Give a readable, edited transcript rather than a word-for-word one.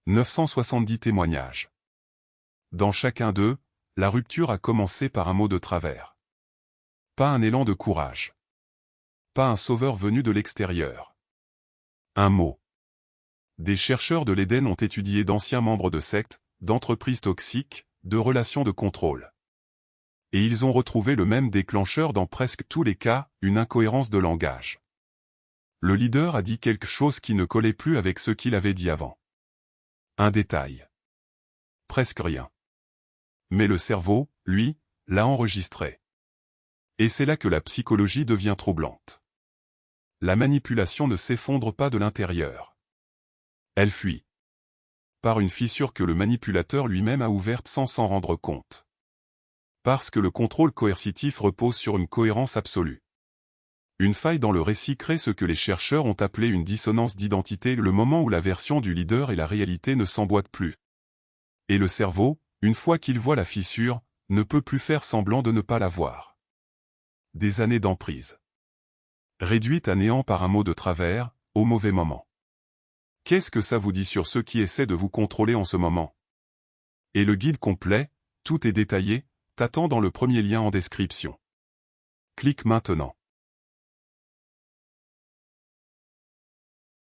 970 témoignages. Dans chacun d'eux, la rupture a commencé par un mot de travers. Pas un élan de courage. Pas un sauveur venu de l'extérieur. Un mot. Des chercheurs de l'Éden ont étudié d'anciens membres de sectes, d'entreprises toxiques, de relations de contrôle. Et ils ont retrouvé le même déclencheur dans presque tous les cas, une incohérence de langage. Le leader a dit quelque chose qui ne collait plus avec ce qu'il avait dit avant. Un détail. Presque rien. Mais le cerveau, lui, l'a enregistré. Et c'est là que la psychologie devient troublante. La manipulation ne s'effondre pas de l'intérieur. Elle fuit. Par une fissure que le manipulateur lui-même a ouverte sans s'en rendre compte. Parce que le contrôle coercitif repose sur une cohérence absolue. Une faille dans le récit crée ce que les chercheurs ont appelé une dissonance d'identité, le moment où la version du leader et la réalité ne s'emboîtent plus. Et le cerveau, une fois qu'il voit la fissure, ne peut plus faire semblant de ne pas la voir. Des années d'emprise. Réduite à néant par un mot de travers, au mauvais moment. Qu'est-ce que ça vous dit sur ceux qui essaient de vous contrôler en ce moment? Et le guide complet, tout est détaillé, t'attend dans le premier lien en description. Clique maintenant.